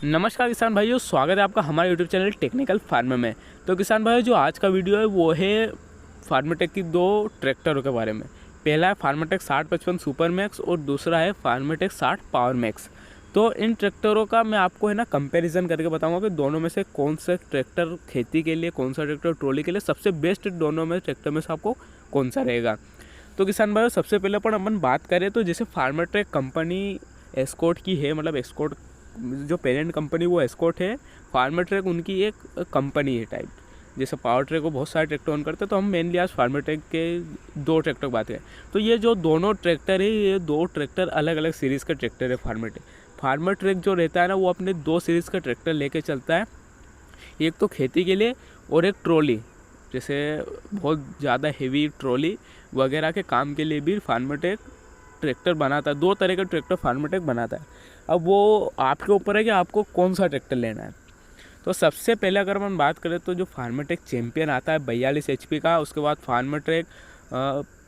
नमस्कार किसान भाइयों, स्वागत है आपका हमारे यूट्यूब चैनल टेक्निकल फार्मर में। तो किसान भाइयों, जो आज का वीडियो है वो है फार्मटेक की दो ट्रैक्टरों के बारे में। पहला है फार्मटेक 6055 सुपर मैक्स और दूसरा है फार्मटेक 60 पावर मैक्स। तो इन ट्रैक्टरों का मैं आपको कंपैरिजन करके बताऊंगा कि दोनों में से कौन सा ट्रैक्टर खेती के लिए, कौन सा ट्रैक्टर ट्रॉली के लिए सबसे बेस्ट, दोनों में ट्रैक्टर में से आपको कौन सा रहेगा। तो किसान भाइयों, सबसे पहले अपन बात करें तो जैसे फार्मटेक कंपनी एस्कॉर्ट की है, मतलब एस्कॉर्ट जो पेरेंट कंपनी वो एस्कॉर्ट है। फार्मर ट्रैक उनकी एक कंपनी है टाइप, जैसे पावर ट्रैक को बहुत सारे ट्रैक्टर ओन करते हैं। तो हम मेनली आज फार्मर ट्रैक के दो ट्रैक्टर की बात करें तो ये जो दोनों ट्रैक्टर है, ये दो ट्रैक्टर अलग अलग सीरीज़ का ट्रैक्टर है। फार्मर ट्रैक जो रहता है ना, वो अपने दो सीरीज़ का ट्रैक्टर लेके चलता है, एक तो खेती के लिए और एक ट्रॉली, जैसे बहुत ज़्यादा हेवी ट्रॉली वगैरह के काम के लिए भी फार्मटेक ट्रैक्टर बनाता है। दो तरह का ट्रैक्टर फार्मटेक बनाता है। अब वो आपके ऊपर है कि आपको कौन सा ट्रैक्टर लेना है। तो सबसे पहले अगर हम बात करें तो जो फार्मटेक चैम्पियन आता है 42 HP का, उसके बाद फार्मटेक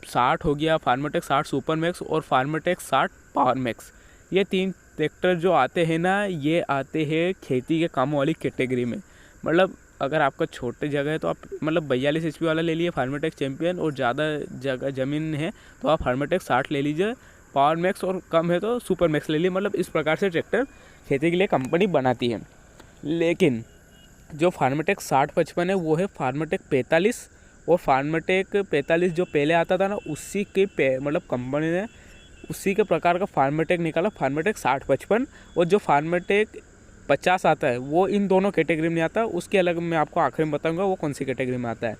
60 हो गया, फार्मटेक 60 सुपर मैक्स और फार्मटेक 60 पावर मैक्स। ये तीन ट्रैक्टर जो आते हैं ना, ये आते हैं खेती के कामों वाली कैटेगरी में। मतलब अगर आपका छोटे जगह है तो आप 42 HP वाला ले लिए फार्मटेक चैम्पियन, और ज़्यादा जगह ज़मीन है तो आप फार्मटेक 60 ले लीजिए पावर मैक्स, और कम है तो सुपर मैक्स ले लिए। मतलब इस प्रकार से ट्रैक्टर खेती के लिए कंपनी बनाती है। लेकिन जो फार्मटेक 6055 है वो है फार्मटेक 45, और फार्मटेक 45 जो पहले आता था ना, उसी के कंपनी ने उसी के प्रकार का फार्मटेक निकाला, फार्मटेक 6055। और जो फार्मटेक 50 आता है वो इन दोनों कैटेगरी में आता है। उसके अलग मैं आपको आखिर में बताऊंगा वो कौन सी कैटेगरी में आता है।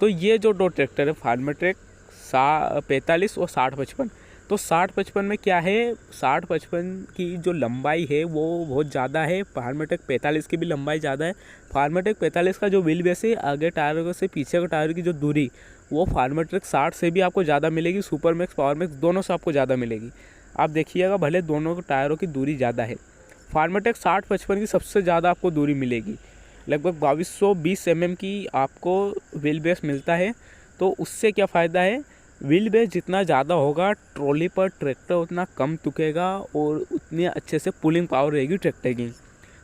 तो ये जो दो ट्रैक्टर है फार्मटेक 45 और 6055, तो 6055 में क्या है, 6055 की जो लंबाई है वो बहुत ज़्यादा है, फार्मटेक 45 की भी लंबाई ज़्यादा है। फार्मटेक 45 का जो व्हील बेस है, आगे टायर से पीछे के टायर की जो दूरी, वो फार्मटेक 60 से भी आपको ज़्यादा मिलेगी। सुपर मैक्स पावर मैक्स दोनों से आपको ज़्यादा मिलेगी। आप देखिएगा, भले दोनों टायरों की दूरी ज़्यादा है, फार्मटेक 6055 की सबसे ज़्यादा आपको दूरी मिलेगी, लगभग 2220 mm की आपको व्हील बेस मिलता है। तो उससे क्या फ़ायदा है, व्हील बेस जितना ज़्यादा होगा ट्रॉली पर ट्रैक्टर उतना कम तुकेगा और उतनी अच्छे से पुलिंग पावर रहेगी ट्रैक्टर की।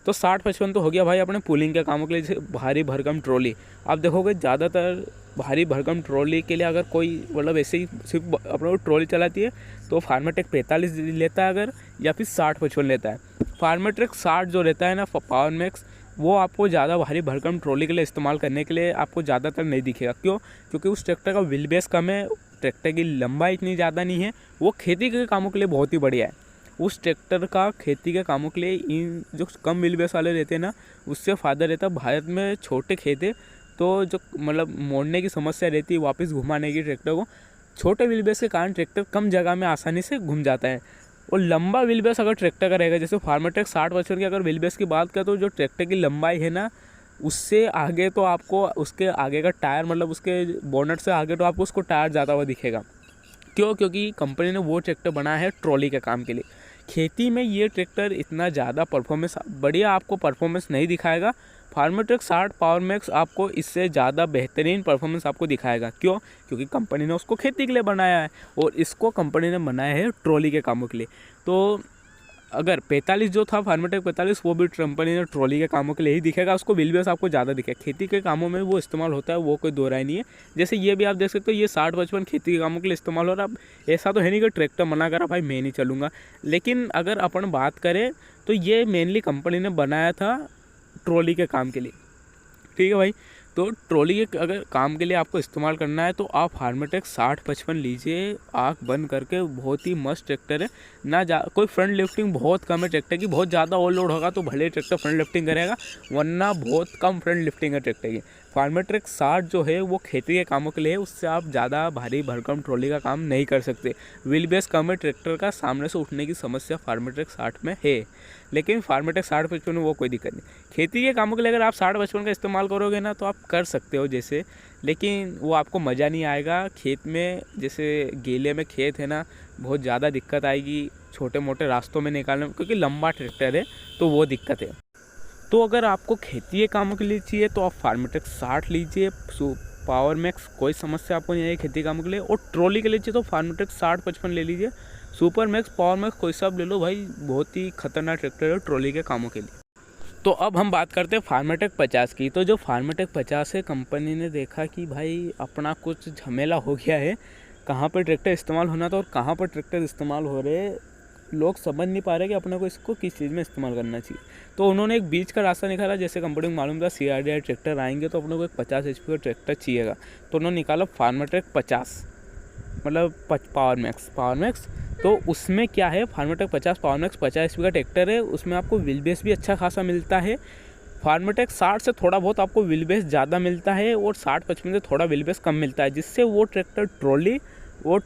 तो 6055 तो हो गया भाई अपने पुलिंग के कामों के लिए, जैसे भारी भरकम ट्रॉली। आप देखोगे ज़्यादातर भारी भरकम ट्रॉली के लिए अगर कोई ऐसे ही सिर्फ अपने ट्रॉली चलाती है तो फार्मटेक 45 लेता है अगर, या फिर 6055 लेता है। फार्मटेक 60 जो रहता है ना पावर मैक्स, वो आपको ज़्यादा भारी भरकम ट्रॉली के लिए इस्तेमाल करने के लिए आपको ज़्यादातर नहीं दिखेगा। क्यों? क्योंकि उस ट्रैक्टर का व्हील बेस कम है, ट्रैक्टर की लंबाई इतनी ज़्यादा नहीं है। वो खेती के कामों के लिए बहुत ही बढ़िया है। उस ट्रैक्टर का खेती के कामों के लिए इन जो कम व्हील बेस वाले रहते हैं ना, उससे फ़ायदा रहता है। भारत में छोटे खेत है तो जो मोड़ने की समस्या रहती है, वापस घुमाने की ट्रैक्टर को, छोटे व्हील बेस के कारण ट्रैक्टर कम जगह में आसानी से घूम जाता है। और लंबा व्हील बेस अगर ट्रैक्टर का रहेगा, जैसे फार्मटेक 6055 की अगर व्हील बेस की बात करें तो जो ट्रैक्टर की लंबाई है ना, उससे आगे तो आपको उसके आगे का टायर, उसके बोनट से आगे तो आपको उसको टायर ज़्यादा हुआ दिखेगा। क्यों? क्योंकि कंपनी ने वो ट्रैक्टर बनाया है ट्रॉली के काम के लिए। खेती में ये ट्रैक्टर इतना ज़्यादा परफॉर्मेंस, बढ़िया आपको परफॉर्मेंस नहीं दिखाएगा। फार्मटेक 60 पावर मैक्स आपको इससे ज़्यादा बेहतरीन परफॉर्मेंस आपको दिखाएगा। क्यों? क्योंकि कंपनी ने उसको खेती के लिए बनाया है और इसको कंपनी ने बनाया है ट्रॉली के कामों के लिए। तो अगर 45 जो था फार्मटेक 45, वो भी कंपनी ने ट्रॉली के कामों के लिए ही दिखेगा। उसको व्हील बेस आपको ज़्यादा दिखेगा, खेती के कामों में वो इस्तेमाल होता है, वो कोई दो राय नहीं है। जैसे ये भी आप देख सकते हो, ये 6055 खेती के कामों के लिए इस्तेमाल हो रहा है। अब ऐसा तो है नहीं कि ट्रैक्टर मना करा भाई मैं नहीं चलूँगा, लेकिन अगर अपन बात करें तो ये मेनली कंपनी ने बनाया था ट्रॉली के काम के लिए। ठीक है भाई, तो ट्रॉली के अगर काम के लिए आपको इस्तेमाल करना है तो आप फार्मटेक 6055 लीजिए, आँख बंद करके। बहुत ही मस्त ट्रैक्टर है ना, कोई फ्रंट लिफ्टिंग बहुत कम है ट्रैक्टर की। बहुत ज़्यादा ओवर लोड होगा तो भले ट्रैक्टर फ्रंट लिफ्टिंग करेगा, वरना बहुत कम फ्रंट लिफ्टिंग है ट्रैक्टर की। फार्मटेक 60 जो है वो खेती के कामों के लिए है, उससे आप ज़्यादा भारी भरकम ट्रॉली का काम नहीं कर सकते। व्हील बेस कम है ट्रैक्टर का, सामने से उठने की समस्या फार्मटेक 60 में है, लेकिन फार्मटेक 6055 में वो कोई दिक्कत नहीं। खेती के कामों के लिए अगर आप 6055 का इस्तेमाल करोगे ना तो आप कर सकते हो जैसे, लेकिन वो आपको मज़ा नहीं आएगा खेत में। जैसे गीले में खेत है ना, बहुत ज़्यादा दिक्कत आएगी छोटे मोटे रास्तों में निकालने में, क्योंकि लंबा ट्रैक्टर है तो वो दिक्कत है। तो अगर आपको खेती के कामों के लिए चाहिए तो आप फार्मटेक 60 लीजिए, पावर मैक्स कोई समस्या आपको नहीं आएगी खेती कामों के लिए। और ट्रॉली के लिए चाहिए तो फार्मटेक 6055 ले लीजिए। सुपर मैक्स पावर मैक्स कोई सा ले लो भाई, बहुत ही खतरनाक ट्रैक्टर है ट्रॉली के कामों के लिए। तो अब हम बात करते हैं फार्माटेक 50 की। तो जो फार्माटेक 50 है, कंपनी ने देखा कि भाई अपना कुछ झमेला हो गया है, कहाँ पर ट्रैक्टर इस्तेमाल होना था और कहाँ पर ट्रैक्टर इस्तेमाल हो रहे, लोग समझ नहीं पा रहे कि अपने को इसको किस चीज़ में इस्तेमाल करना चाहिए। तो उन्होंने एक बीच का रास्ता निकाला। जैसे कंपनी को मालूम था CRDI ट्रैक्टर आएंगे तो अपने को एक 50 HP का ट्रैक्टर चाहिएगा, तो उन्होंने निकाला फार्माटेक 50, मतलब पावर मैक्स। तो उसमें क्या है, फार्माटेक 50 पावर मैक्स 50 HP का ट्रैक्टर है, उसमें आपको व्हील बेस भी अच्छा खासा मिलता है। फार्माटेक 60 से थोड़ा बहुत आपको व्हील बेस ज़्यादा मिलता है और 60-55 से थोड़ा व्हील बेस कम मिलता है, जिससे वो ट्रैक्टर ट्रॉली और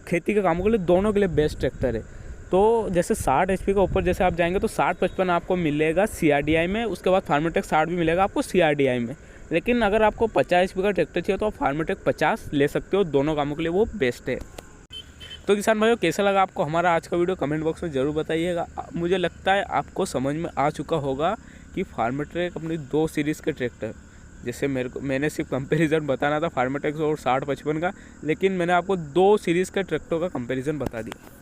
खेती के कामों के लिए दोनों के लिए बेस्ट ट्रैक्टर है। तो जैसे 60 HP का ऊपर जैसे आप जाएंगे तो 60-55 आपको मिलेगा CRDI में, उसके बाद फार्माटेक 60 भी मिलेगा आपको CRDI में। लेकिन अगर आपको 50 HP का ट्रैक्टर चाहिए तो आप फार्माटेक 50 ले सकते हो, दोनों कामों के लिए वो बेस्ट है। तो किसान भाइयों, कैसा लगा आपको हमारा आज का वीडियो, कमेंट बॉक्स में ज़रूर बताइएगा। मुझे लगता है आपको समझ में आ चुका होगा कि फार्माटेक अपनी 2 सीरीज़ के ट्रैक्टर, जैसे मैंने सिर्फ कंपैरिजन बताना था फार्माटेक और 60-55 का, लेकिन मैंने आपको 2 सीरीज़ के ट्रैक्टरों का कंपैरिजन बता दिया।